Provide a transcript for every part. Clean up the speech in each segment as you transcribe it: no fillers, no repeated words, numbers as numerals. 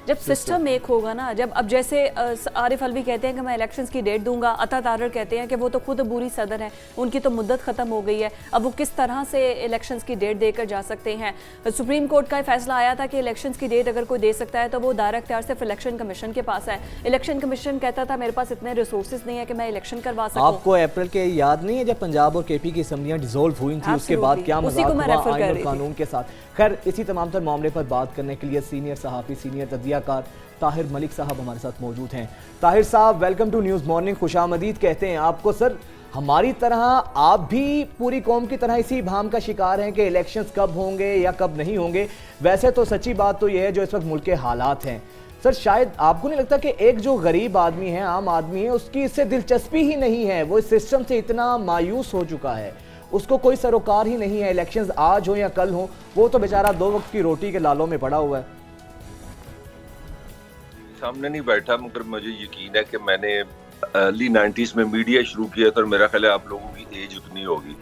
जब सिस्टम एक होगा ना, जब अब जैसे आरिफ अलवी कहते हैं कि मैं इलेक्शंस की डेट दूंगा, अता तारर कहते हैं कि वो तो खुद बुरी सदर हैं, उनकी तो मुद्दत खत्म हो गई है, अब वो किस तरह से इलेक्शंस की डेट देकर जा सकते हैं। सुप्रीम कोर्ट का फैसला आया था कि इलेक्शंस की डेट अगर कोई दे सकता है तो वो दायरा इख्तियार सिर्फ इलेक्शन कमीशन के पास है। इलेक्शन कमीशन कहता था मेरे पास इतने रिसोर्सेज नहीं है कि मैं इलेक्शन करवा सकूं। आपको अप्रैल के याद नहीं है जब पंजाब और केपी की असम्बलियां डिसॉल्व हुई थी, उसके बाद क्या मजाक हुआ आईन और कानून के साथ। खैर, इसी तमाम तर मामले पर बात करने के लिए सीनियर सहाफ़ी, सीनियर तजज़ियाकार ताहिर मलिक साहब हमारे साथ मौजूद हैं। ताहिर साहब, वेलकम टू न्यूज़ मॉर्निंग, खुशामदीद कहते हैं आपको। सर, हमारी तरह आप भी पूरी कौम की तरह इसी भाम का शिकार हैं कि इलेक्शंस कब होंगे या कब नहीं होंगे। वैसे तो सच्ची बात तो यह है जो इस वक्त मुल्क के हालात हैं। सर, शायद आपको नहीं लगता कि एक जो गरीब आदमी है, आम आदमी है, उसकी इससे दिलचस्पी ही नहीं है, वो इस सिस्टम से इतना मायूस हो चुका है, उसको कोई सरोकार ही नहीं है, इलेक्शंस आज हो या कल हो, वो तो बेचारा 2 वक्त की रोटी के लालों में पड़ा हुआ है। सामने नहीं बैठा, मगर मुझे यकीन है कि मैंने अर्ली 90s में मीडिया शुरू किया था और मेरा ख्याल है आप लोगों की एज उतनी होगी,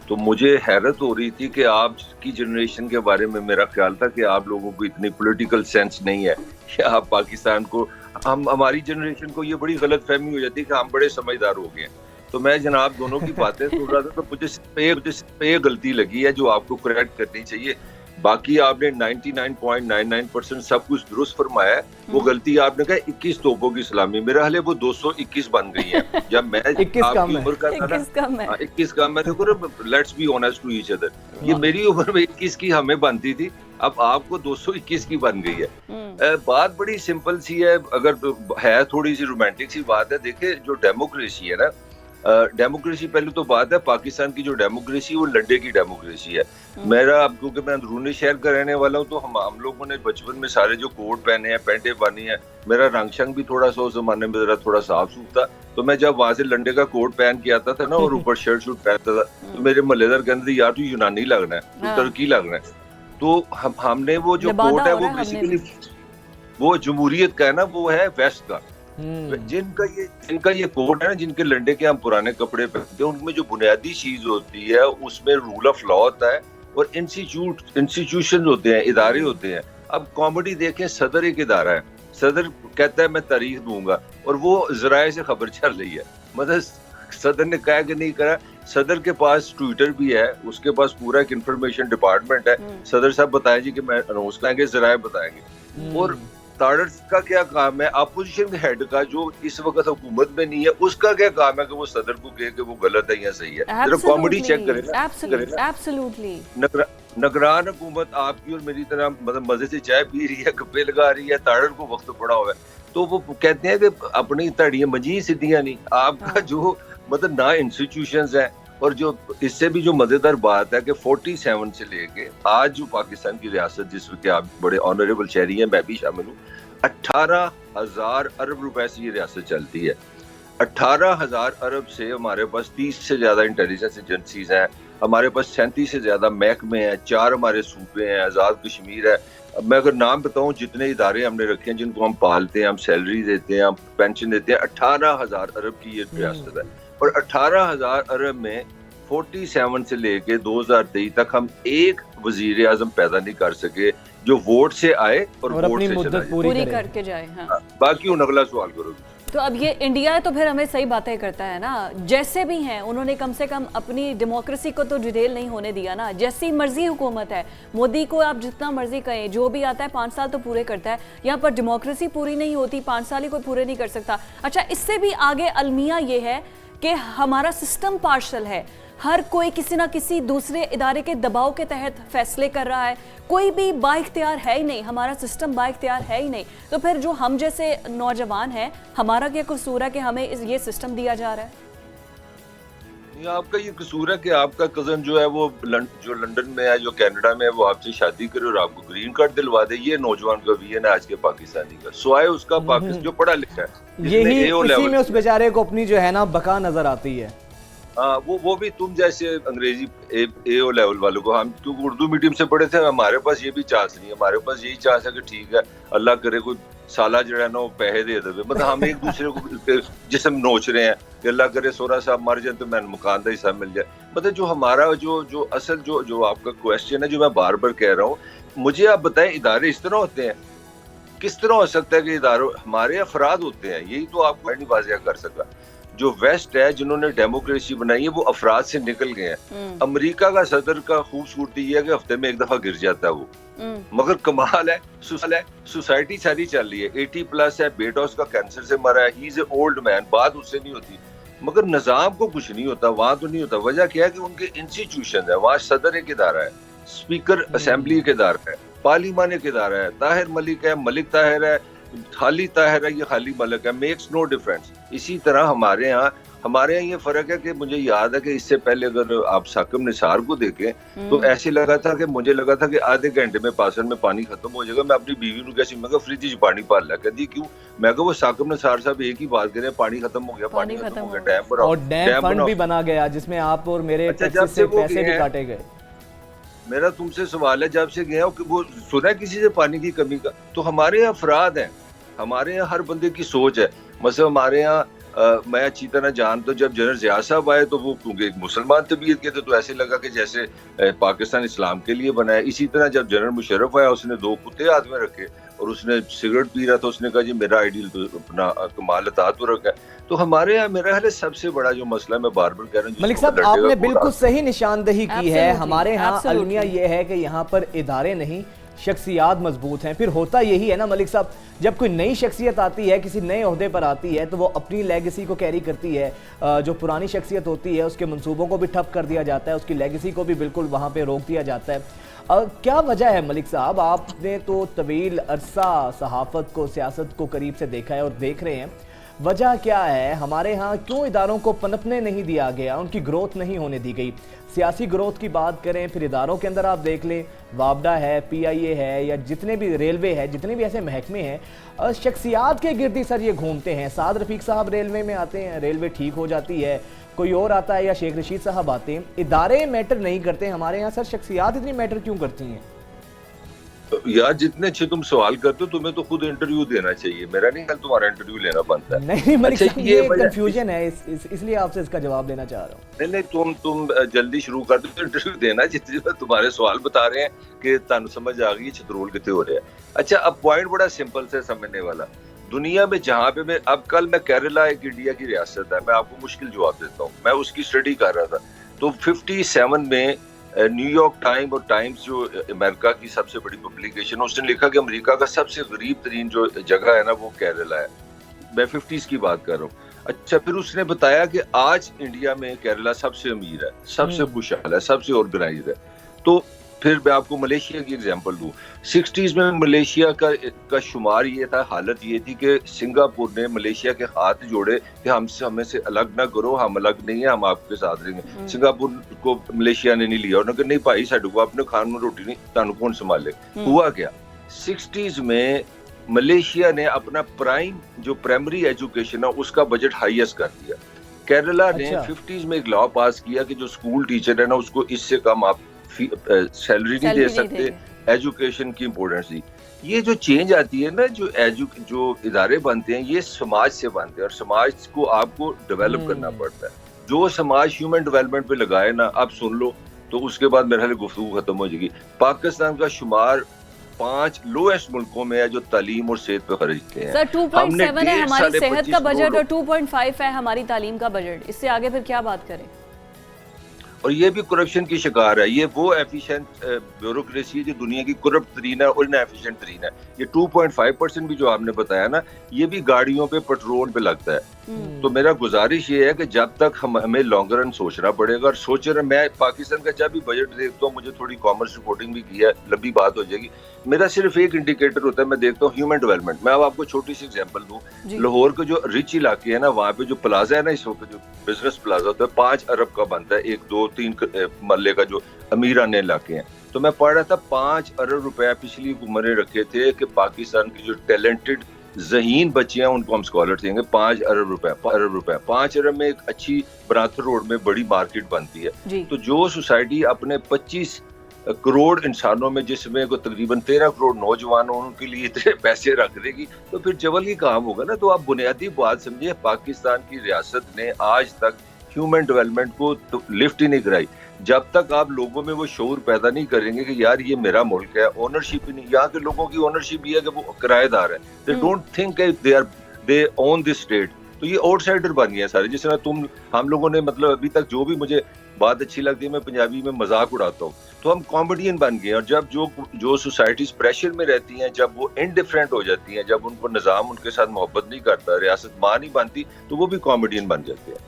तो मुझे हैरत हो रही थी कि आपकी जनरेशन के बारे में मेरा ख्याल था कि आप लोगों को इतनी पॉलिटिकल सेंस नहीं है कि आप पाकिस्तान को, हमारी जनरेशन को ये बड़ी गलत फहमी हो जाती है कि हम बड़े समझदार हो गए हैं। तो मैं जनाब दोनों की बातें सुन रहा था तो मुझे सिर्फ एक गलती लगी है जो आपको करेक्ट करनी चाहिए। बाकी आपने 99.99% सब कुछ दुरुस्त फरमाया है। वो गलती आपने कहा 21 तोपों की सलामी, मेरा हाल है वो 221 बन गई है। जब मैं आपकी उम्र का था ना, 21 कम है, देखो let's be honest to each other, ये मेरी उम्र में 21 की हमें बनती थी, अब आपको 221 की बन गई है। बात बड़ी सिंपल सी है, अगर है थोड़ी सी रोमांटिक सी बात है। देखिए, जो डेमोक्रेसी है ना, डेमोक्रेसी पहले तो बात है, पाकिस्तान की जो डेमोक्रेसी वो लंडे की डेमोक्रेसी है। मेरा, अब क्योंकि मैं अंदरूनी शहर का रहने वाला हूँ, तो हम लोगों ने बचपन में सारे जो कोट पहने हैं, पैंटे पहनी है, मेरा रंग शंग भी थोड़ा सा उस जमाने में जरा थोड़ा साफ सूफ था, तो मैं जब वहां से लंडे का कोट पहन के आता था ना और ऊपर शर्ट शूट पहनता था, तो मेरे मलेदार कहते थे यार तू यूनानी लगना है, तू तुर्की लगना है। तो हमने वो जो कोट है वो बेसिकली वो जमहूरियत का है ना, वो है वेस्ट का। जिनका ये कोड है ना, जिनके लंडे के हम पुराने कपड़े पहनते हैं, उनमें जो बुनियादी चीज होती है उसमें रूल ऑफ लॉ होता है और इंस्टीट्यूशन होते हैं, इदारे होते हैं। अब कॉमेडी देखें, सदर एक इदारा है, सदर कहता है मैं तारीख दूंगा और वो जराए से खबर चल रही है, मतलब सदर ने कहा कि नहीं करा। सदर के पास ट्विटर भी है, उसके पास पूरा एक इंफॉर्मेशन डिपार्टमेंट है, सदर साहब बताएं जी कि मैं अनाउंस करेंगे, जराए बताएंगे। और तारड़ का क्या काम है, अपोजिशन हेड का जो इस वक्त हुकूमत में नहीं है, उसका क्या काम है कि वो सदर को कहे कि वो गलत है या सही है। जरा कॉमेडी चेक करें ना। एब्सोल्युटली निगरान हुकूमत आपकी और मेरी तरह मतलब मजे से चाय पी रही है, गप्पे लगा रही है, तारड़ को वक्त पड़ा हुआ है, तो वो कहते हैं कि अपनी तड़ियां मजी सीधियां नहीं। आपका जो मतलब ना इंस्टीट्यूशंस है, और जो इससे भी जो मजेदार बात है कि 47 से लेके आज जो पाकिस्तान की रियासत, जिस वक्त आप बड़े ऑनरेबल शहरी हैं, मैं भी शामिल हूँ, 18,000 अरब रुपए से ये रियासत चलती है। 18,000 अरब से हमारे पास 30 से ज्यादा इंटेलिजेंस एजेंसीज हैं, हमारे पास 37 से ज्यादा महकमे हैं, 4 हमारे सूबे हैं, आजाद कश्मीर है। मैं अगर नाम बताऊं जितने इदारे हमने रखे हैं जिनको हम पालते हैं, हम सैलरी देते हैं, हम पेंशन देते हैं, 18,000 अरब की ये रियासत है। और 18,000 अरब में 47 से लेके 2023 तक हम एक वजीर आजम पैदा नहीं कर सके जो वोट से आए और वोट से चला जाए, पूरी करके जाए। हाँ। बाकी उन अगला सवाल करोगे। तो अब ये इंडिया है तो फिर हमें सही बातें करता है ना, जैसे भी हैं उन्होंने कम से कम अपनी डेमोक्रेसी को तो डिटेल नहीं होने दिया ना। जैसी मर्जी हुकूमत है, मोदी को आप जितना मर्जी कहें, जो भी आता है 5 साल तो पूरे करता है। यहाँ पर डेमोक्रेसी पूरी नहीं होती, 5 साल ही कोई पूरे नहीं कर सकता। अच्छा, इससे भी आगे अलमिया ये है कि हमारा सिस्टम पार्शल है, हर कोई किसी ना किसी दूसरे इदारे के दबाव के तहत फैसले कर रहा है, कोई भी बाइख्तियार है ही नहीं, हमारा सिस्टम बाइख्तियार है ही नहीं। तो फिर जो हम जैसे नौजवान हैं, हमारा क्या कसूर है कि हमें ये सिस्टम दिया जा रहा है? आपका ये कसूर है कि आपका कजन जो है वो जो लंदन में है, जो कनाडा में है, वो आपसे शादी करे और आपको ग्रीन कार्ड दिलवा दे। ये नौजवान का विजन है आज के पाकिस्तानी का, स्वाय उसका पाकिस्तान जो पढ़ा लिखा है, यही इसी में उस बेचारे को अपनी जो है ना बका नजर आती है। वो भी तुम जैसे अंग्रेजी AO लेवल वालों को, हम क्योंकि उर्दू मीडियम से पढ़े थे, हमारे पास ये भी चांस नहीं है। हमारे पास यही चांस है कि ठीक है अल्लाह करे कोई साला जो है ना वो पैसे दे दे, मतलब हम एक दूसरे को जिसम नोच रहे हैं कि अल्लाह करे सोरा साहब मर जाए तो मैं मकान का हिस्सा मिल जाए। मतलब जो हमारा जो असल जो आपका क्वेश्चन है, जो मैं बार बार कह रहा हूँ, मुझे आप बताएं इदारे इस तरह होते हैं? किस तरह हो सकता है कि इदारों हमारे अफराद होते हैं, यही तो आपको नहीं वाज़ेह कर सका। जो वेस्ट है जिन्होंने डेमोक्रेसी बनाई है वो अफराद से निकल गए हैं। अमेरिका का सदर का खूबसूरती ये है कि हफ्ते में एक दफा गिर जाता है वो, मगर कमाल है सोसाइटी सारी चल रही है, 80+ है, बेटा उसका कैंसर से मरा है, he is a old man, बात उससे नहीं होती, मगर निजाम को कुछ नहीं होता, वहां तो नहीं होता। वजह क्या है कि उनके इंस्टीट्यूशन है, वहाँ सदर एक इदारा है, स्पीकर असेंबली एक इदारा है, पार्लियामान एक इदारा है, ताहिर मलिक है, मलिक ताहिर है, खाली ताहिर है, ये खाली मलिक है, मेक्स नो डिफरेंस। इसी तरह हमारे यहाँ ये फर्क है कि मुझे याद है कि इससे पहले अगर आप साकिब निसार को देखें तो ऐसे लगा था कि मुझे लगा था कि आधे घंटे में पासन में पानी खत्म हो जाएगा। मैं अपनी बीवी को कैसे, मैं फ्रिज पानी भर लिया, कहती क्यों, मैं वो साकिब निसार साहब एक ही बात करें, पानी खत्म हो गया, पानी खत्म हो गया, डैम बनाओ, और डैम फंड भी बना गया जिसमें आप और मेरे टैक्स से पैसे भी काटे गए। मेरा तुमसे सवाल है, जब से गया वो सुना किसी से पानी की कमी का? तो हमारे यहाँ अफराद हैं, हमारे यहाँ हर बंदे की सोच है। मतलब हमारे यहाँ मैं अच्छी तरह जानता हूँ, जब जनरल ज़िया साहब आए तो वो क्योंकि एक मुसलमान तबीयत के थे तो ऐसे लगा कि जैसे पाकिस्तान इस्लाम के लिए बना है। इसी तरह जब जनरल मुशर्रफ आया उसने 2 कुत्ते हाथ में रखे और उसने सिगरेट पी रहा था, उसने कहा जी मेरा आइडियल तो अपना कमाल अतातुर्क है। तो हमारे यहाँ मेरा ख्याल सबसे बड़ा जो मसला, मैं बार बार कह रहा हूँ, मलिक साहब आपने बिल्कुल सही निशानदही की है। हमारे यहाँ अलमिया ये है कि यहाँ पर इदारे नहीं शख्सियात मजबूत हैं। फिर होता यही है ना मलिक साहब, जब कोई नई शख्सियत आती है, किसी नए ओहदे पर आती है तो वो अपनी लेगेसी को कैरी करती है, जो पुरानी शख्सियत होती है उसके मंसूबों को भी ठप कर दिया जाता है, उसकी लेगेसी को भी बिल्कुल वहाँ पे रोक दिया जाता है। क्या वजह है मलिक साहब, आपने तो तवील अरसा सहाफ़त को, सियासत को करीब से देखा है और देख रहे हैं, वजह क्या है हमारे यहाँ क्यों इदारों को पनपने नहीं दिया गया, उनकी ग्रोथ नहीं होने दी गई? सियासी ग्रोथ की बात करें, फिर इदारों के अंदर आप देख लें, वापडा है, PIA है, या जितने भी रेलवे है, जितने भी ऐसे महकमे हैं, शख्सियात के गिर्द सर ये घूमते हैं। साद रफीक साहब रेलवे में आते हैं, रेलवे ठीक हो जाती है, कोई और आता है या शेख रशीद साहब आते हैं, इदारे मैटर नहीं करते। हमारे यहाँ सर शख्सियात इतनी मैटर क्यों करती हैं? यार जितने अच्छे तुम सवाल करते हो, तुम्हें तो खुद इंटरव्यू देना चाहिए, मेरा नहीं ख्याल तुम्हारा इंटरव्यू लेना बनता है। नहीं मलिक साहब, ये कंफ्यूजन है, इसलिए आपसे इसका जवाब देना चाह रहा हूँ। नहीं तुम जल्दी शुरू कर दो, इंटरव्यू देना, जितने तुम्हारे सवाल बता रहे हैं कि तानु समझ आ गई छतरोल कितने हो रहे हैं। अच्छा, अब पॉइंट बड़ा सिंपल से समझने वाला, दुनिया में जहाँ पे मैं अब कल मैं केरला एक इंडिया की रियासत है, मैं आपको मुश्किल जवाब देता हूँ, मैं उसकी स्टडी कर रहा था तो 57 में न्यूयॉर्क टाइम और टाइम्स जो अमेरिका की सबसे बड़ी पब्लिकेशन, उसने लिखा कि अमेरिका का सबसे गरीब तरीन जो जगह है ना वो केरला है। मैं 50s की बात कर रहा हूँ। अच्छा, फिर उसने बताया कि आज इंडिया में केरला सबसे अमीर है, सबसे खुशहाल है, सबसे ऑर्गेनाइज है। तो फिर मैं आपको मलेशिया की एग्जांपल दूं, 60s में मलेशिया का शुमार ये था, हालत ये थी कि सिंगापुर ने मलेशिया के हाथ जोड़े कि हमें से अलग ना करो, हम अलग नहीं है, हम आपके साथ रहेंगे। सिंगापुर को मलेशिया ने नहीं लिया, उन्होंने कहा नहीं भाई साडू को अपने खान में रोटी नहीं, तानू कौन संभाले। हुआ क्या, 60s में मलेशिया ने अपना जो प्राइमरी एजुकेशन है उसका बजट हाईएस्ट कर दिया। केरला ने 50s में एक लॉ पास किया कि जो स्कूल टीचर है ना उसको इससे कम आप सैलरी नहीं दे सकते, एजुकेशन की इम्पोर्टेंस दी। ये जो चेंज आती है ना, जो इदारे बनते हैं ये समाज से बनते हैं और समाज को आपको डेवलप करना पड़ता है। जो समाज ह्यूमन डेवलपमेंट पे लगाए ना, आप सुन लो तो उसके बाद मेरे ख्याल गुफ्तगू खत्म हो जाएगी। पाकिस्तान का शुमार 5 लोएस्ट मुल्कों में है जो तालीम और सेहत पे खर्चते हैं। सर 2.7 है हमारी सेहत का बजट और 2.5 है हमारी तालीम का बजट, इससे आगे फिर क्या बात करें? और ये भी करप्शन की शिकार है। ये वो एफिशिएंट ब्यूरोक्रेसी है जो दुनिया की करप्ट तरीन है और इनएफिशिएंट तरीन है। ये 2.5% भी जो आपने बताया ना, ये भी गाड़ियों पे, पेट्रोल पे लगता है। तो मेरा गुजारिश ये है कि जब तक हमें लॉन्ग रन सोचना पड़ेगा, और सोच रहे, मैं पाकिस्तान का जब भी बजट देखता हूँ, मुझे थोड़ी कॉमर्स रिपोर्टिंग भी की है, लंबी बात हो जाएगी, मेरा सिर्फ एक इंडिकेटर होता है, मैं देखता हूँ ह्यूमन डेवलपमेंट। मैं अब आपको छोटी सी एग्जांपल दूं, लाहौर के जो रिच इलाके है ना, वहाँ पे जो प्लाजा है ना, इस वक्त जो बिजनेस प्लाजा होता है 5 अरब का बनता है, 1, 2, 3 मरले का जो अमीराने इलाके हैं। तो मैं पढ़ रहा था 5 अरब रुपया पिछली उम्रें रखे थे कि पाकिस्तान की जो टैलेंटेड ज़हीन बच्चे हैं उनको हम स्कॉलर देंगे। 5 अरब रुपया 5 अरब में एक अच्छी बनाथर रोड में बड़ी मार्केट बनती है। तो जो सोसाइटी अपने 25 करोड़ इंसानों में, जिसमें को तकरीबन 13 करोड़ नौजवानों, उनके लिए इतने पैसे रख देगी तो फिर जबल की काम होगा ना। तो आप बुनियादी बात समझिए, पाकिस्तान की रियासत ने आज तक ह्यूमन डेवलपमेंट को तो लिफ्ट ही नहीं कराई। जब तक आप लोगों में वो शऊर पैदा नहीं करेंगे कि यार ये मेरा मुल्क है, ओनरशिप ही नहीं, यहाँ के लोगों की ओनरशिप ये है कि वो किराएदार है, they don't think they own this state. तो ये आउटसाइडर बन गए हैं सारे। जिस तरह हम लोगों ने मतलब अभी तक जो भी मुझे बात अच्छी लगती है, मैं पंजाबी में मजाक उड़ाता हूँ, तो हम कॉमेडियन बन गए हैं। और जब जो सोसाइटीज प्रेशर में रहती हैं, जब वो इनडिफरेंट हो जाती हैं, जब उनको निज़ाम उनके साथ मोहब्बत नहीं करता, रियासत माँ नहीं बनती, तो वो भी कॉमेडियन बन जाते हैं।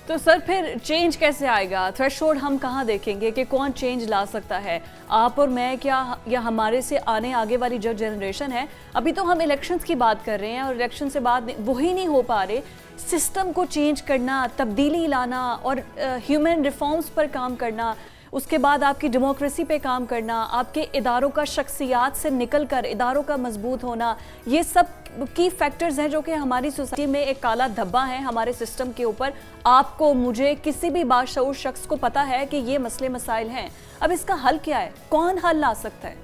तो सर फिर चेंज कैसे आएगा? थ्रेशोल्ड हम कहाँ देखेंगे कि कौन चेंज ला सकता है? आप और मैं क्या, या हमारे से आगे वाली जो जनरेशन है? अभी तो हम इलेक्शंस की बात कर रहे हैं और इलेक्शन से बाद वही नहीं हो पा रहे। सिस्टम को चेंज करना, तब्दीली लाना और ह्यूमन रिफॉर्म्स पर काम करना, उसके बाद आपकी डेमोक्रेसी पे काम करना, आपके इदारों का शख्सियात से निकल कर इदारों का मजबूत होना, ये सब की फैक्टर्स हैं जो कि हमारी सोसाइटी में एक काला धब्बा है हमारे सिस्टम के ऊपर। आपको, मुझे, किसी भी बाशऊर शख्स को पता है कि ये मसले मसाइल हैं। अब इसका हल क्या है? कौन हल ला सकता है?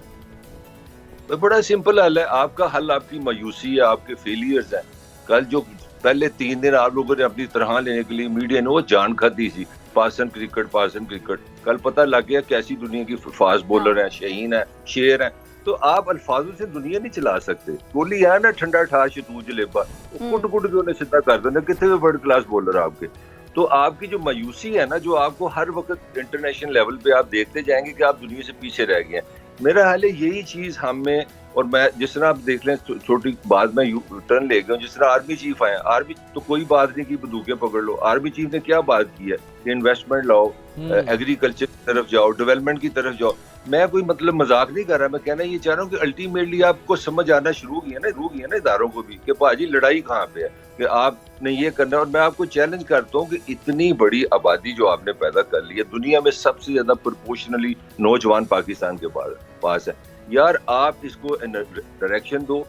बड़ा सिंपल हल है। आपका हल आपकी मायूसी है, आपके फेलियर्स हैं। कल जो पहले 3 दिन आप लोगों ने अपनी तरह लेने के लिए मीडिया ने वो जान खाती थी, पासन क्रिकेट। कल पता लग गया कैसी दुनिया की फास्ट बॉलर हैं, शहीन है, शेर हैं। तो आप अल्फाजों से दुनिया नहीं चला सकते। बोली है ना, ठंडा ठा शतू जलेबा, कुट के उन्हें सीधा कर देना, कितने वर्ल्ड क्लास बॉलर आपके। तो आपकी जो मायूसी है ना, जो आपको हर वक्त इंटरनेशनल लेवल पे आप देखते जाएंगे कि आप दुनिया से पीछे रह गए हैं। मेरा हाल है यही चीज हम में, और मैं जिस तरह आप देख लें, छोटी बात में टर्न ले गया, जिस तरह आर्मी चीफ आए, आर्मी तो कोई बात नहीं की बंदूकें पकड़ लो। आर्मी चीफ ने क्या बात की है कि इन्वेस्टमेंट लाओ, एग्रीकल्चर की तरफ जाओ, डेवलपमेंट की तरफ जाओ। मैं कोई मतलब मजाक नहीं कर रहा, मैं कहना ये चाह रहा हूँ कि अल्टीमेटली आपको समझ आना शुरू की है ना इदारों को भी, कि भाजी लड़ाई कहाँ पे है, कि आपने ये करना। और मैं आपको चैलेंज करता हूँ कि इतनी बड़ी आबादी जो आपने पैदा कर ली है, दुनिया में सबसे ज्यादा प्रोपोर्शनली नौजवान पाकिस्तान के पास है। यार आप इसको डायरेक्शन दो,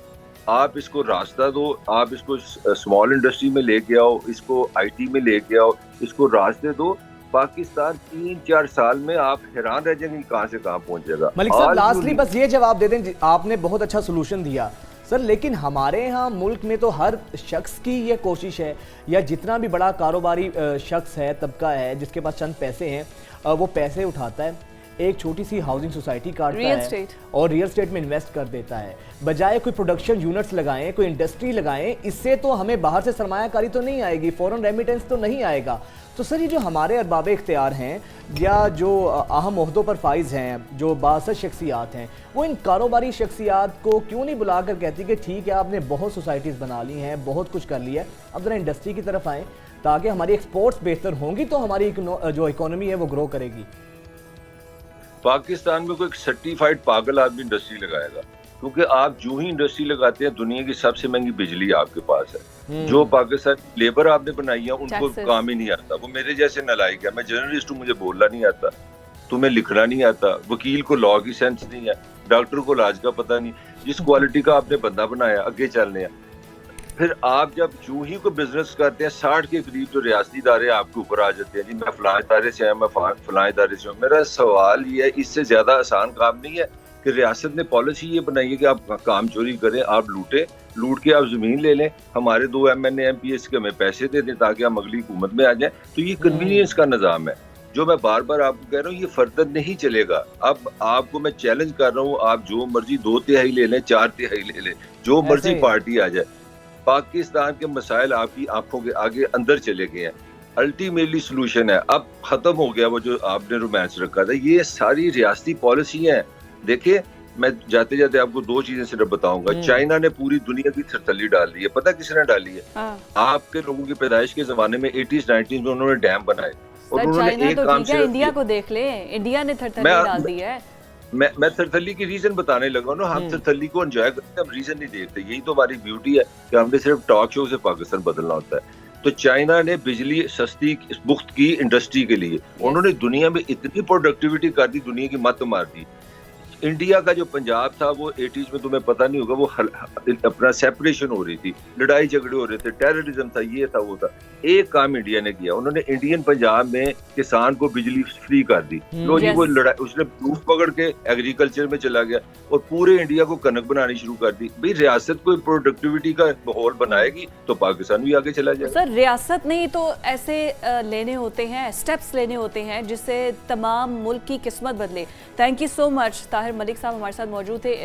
आप इसको रास्ता दो, आप इसको स्मॉल इंडस्ट्री में लेके आओ, इसको आईटी में लेके आओ, इसको रास्ते दो। पाकिस्तान 3-4 साल में आप हैरान रह जाएंगे कहां से कहां पहुंचेगा। मलिक साहब, लास्टली बस ये जवाब दे दें, आपने बहुत अच्छा सोल्यूशन दिया सर, लेकिन हमारे यहाँ मुल्क में तो हर शख्स की ये कोशिश है, या जितना भी बड़ा कारोबारी शख्स है, तबका है, जिसके पास चंद पैसे हैं, वो पैसे उठाता है, एक छोटी सी हाउसिंग सोसाइटी काटता है और रियल एस्टेट में इन्वेस्ट कर देता है, बजाय कोई प्रोडक्शन यूनिट्स लगाएं, कोई इंडस्ट्री लगाएं। इससे तो हमें बाहर से सरमायाकारी तो नहीं आएगी, फॉरेन रेमिटेंस तो नहीं आएगा। तो सर, ये जो हमारे अरबाब इख्तियार हैं या जो अहम ओहदों पर फाइज हैं, जो बासर शख्सियात हैं, वो इन कारोबारी शख्सियात को क्यों नहीं बुलाकर कहती कि ठीक है, आपने बहुत सोसाइटीज़ बना ली हैं, बहुत कुछ कर लिया है, अब ज़रा इंडस्ट्री की तरफ आएँ, ताकि हमारी एक्सपोर्ट्स बेहतर होंगी तो हमारी जो इकोनॉमी है वो ग्रो करेगी। पाकिस्तान में कोई सर्टिफाइड पागल आदमी इंडस्ट्री लगाएगा? क्योंकि आप जो ही इंडस्ट्री लगाते हैं, दुनिया की सबसे महंगी बिजली आपके पास है। जो पाकिस्तान लेबर आपने बनाई है, उनको काम ही नहीं आता। वो मेरे जैसे नालायक है। मैं जर्नलिस्ट हूँ, मुझे बोलना नहीं आता, तुम्हें लिखना नहीं आता, वकील को लॉ की सेंस नहीं है, डॉक्टर को इलाज का पता नहीं। जिस क्वालिटी का आपने बंदा बनाया, आगे चलने हैं। फिर आप जब जो ही कोई बिजनेस करते हैं, 60 के करीब जो रियासती इदारे आपके ऊपर आ जाते हैं, जी मैं फलां इदारे से आया, मैं फलां इदारे से हूँ। मेरा सवाल ये है, इससे ज्यादा आसान काम नहीं है कि रियासत ने पॉलिसी ये बनाई है कि आप काम चोरी करें, आप लूट के आप जमीन ले लें, हमारे 2 MNA MPs के हमें पैसे दे दें ताकि हम अगली हुकूमत में आ जाएं। तो ये कन्वीनियंस का निज़ाम है, जो मैं बार बार आपको कह रहा हूँ, ये फर्दर नहीं चलेगा। अब आपको मैं चैलेंज कर रहा हूँ, आप जो मर्जी 2/3 ले लें, 4/3 ले लें, जो मर्जी पार्टी आ जाए, पाकिस्तान के मसाइल आपकी आंखों के आगे अंदर चले गए हैं। अल्टीमेटली सोल्यूशन है, अब खत्म हो गया वो जो आपने रोमांस रखा था। ये सारी रियासती पॉलिसी है। देखिए, मैं जाते जाते आपको 2 चीजें सिर्फ बताऊंगा। चाइना ने पूरी दुनिया की थरथली डाल दी है। पता किसने डाली है? आपके लोगों की पैदाइश के जमाने में 80s 90s में उन्होंने डैम बनाए, और उन्होंने एक काम से इंडिया को देख ले, इंडिया ने थरथली डाल दी है। मैं थरथली की रीजन बताने लगा ना। हम थरथली को एंजॉय करते हैं, हम रीजन नहीं देखते। यही तो हमारी ब्यूटी है कि हमने सिर्फ टॉक शो से पाकिस्तान बदलना होता है। तो चाइना ने बिजली सस्ती मुफ्त की इंडस्ट्री के लिए, उन्होंने दुनिया में इतनी प्रोडक्टिविटी कर दी, दुनिया की मत मार दी। इंडिया का जो पंजाब था वो 80s में तुम्हें पता नहीं होगा, वो अपना सेपरेशन हो रही थी, लड़ाई झगड़े हो रहे थे, टेररिज्म था, ये था वो था। एक काम इंडिया ने किया, उन्होंने इंडियन पंजाब में किसान को बिजली फ्री कर दी। लो जी, वो लड़ाई उसने प्रूफ पकड़ के एग्रीकल्चर में चला गया और पूरे इंडिया को कनक बनानी शुरू कर दी। भाई रियासत कोई प्रोडक्टिविटी का माहौल बनाएगी तो पाकिस्तान भी आगे चला जाएगा। सर रियासत नहीं तो ऐसे लेने होते हैं, स्टेप्स लेने होते हैं जिससे तमाम मुल्क की किस्मत बदले। Thank you so much. Tahir Malik साहब हमारे साथ मौजूद थे।